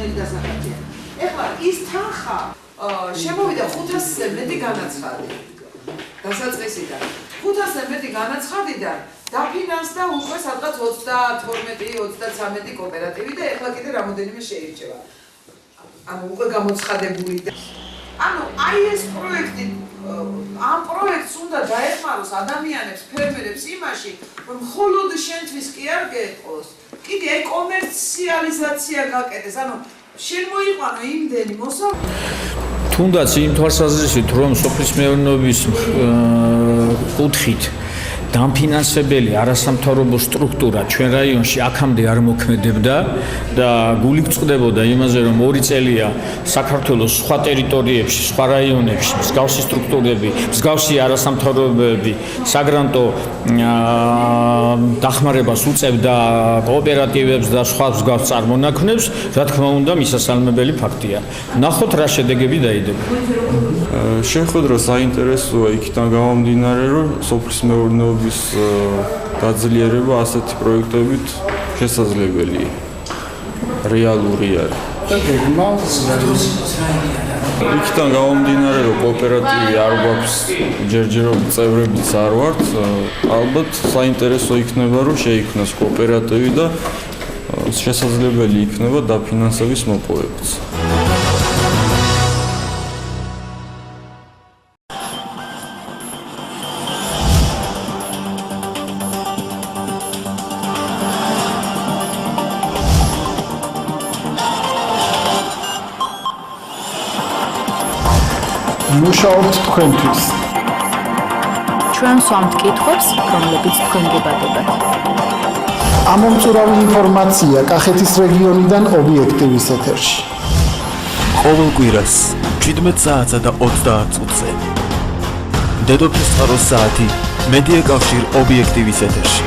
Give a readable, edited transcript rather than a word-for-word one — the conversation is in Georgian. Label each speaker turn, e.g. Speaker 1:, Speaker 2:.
Speaker 1: ნელ დასახადია. ეხლა ის თანხა შემოვიდა 500-ზე მეტი განაცხადი. დასაწყისიდან 500-ზე მეტი განაცხადიდან დაფინანსდა უკვე სადღაც 32-33 კოოპერატივი და ეხლა კიდე რამოდენიმე შეირჩევა. ანუ უკვე გამოცხადებული და ანუ აი ეს პროექტი ამ პროექტს უნდა დაეხმაროს ადამიანებს, ფერმერებს იმაში, რომ მხოლოდ შენთვის კი არ გეტყოს, კიდე აი კომერციალიზაცია გაკეთდეს, ანუ შენ მოიყვანო იმდენი მოსახლე.
Speaker 2: თუნდაც იმ თვალსაზრისით, რომ სოფლის მეურნეობის კუთხით დამფინანსებელი არასამთავრობო სტრუქტურა ჩვენ რაიონში აქამდე არ მოქმედებდა და გული გწყდებოდა იმაზე, რომ 2 წელია საქართველოს სხვა ტერიტორიებში, სხვა რაიონებში მსგავსი სტრუქტურები, მსგავსი არასამთავრობოები საგრანტო დახმარებას უწევდა კოოპერატივებს და სხვა მსგავს წარმონაქმნებს, რა თქმა უნდა, მისასალმებელი ფაქტია. ნახოთ რა შედეგები დაიდება.
Speaker 3: შეხვედრა საინტერესოა იქიდან გამომდინარე, რომ სოფლის მეურნეობის გაძლიერება ასეთი პროექტებით შესაძლებელია. რეალური არის. იქიდან გამომდინარე, რომ კოოპერატივი არ გვაქვს, ჯერჯერობით წევრებიც არ ვართ, ალბათ საინტერესო იქნება, რომ შეიქმნას კოოპერატივი და შესაძლებელი იქნება დაფინანსების მოპოვებაც.
Speaker 4: მუშაობთ თქვენთვის.
Speaker 5: ჩვენ ვსვამთ კითხვებს, რომლებიც თქვენ გებადებათ.
Speaker 4: ამომწურავი ინფორმაცია კახეთის რეგიონიდან ობიექტივის ეთერში.
Speaker 6: ყოველ კვირას 17 საათსა და 30 წუთზე. დედოფლის წყაროს საათი მედია კავშირ ობიექტივის ეთერში.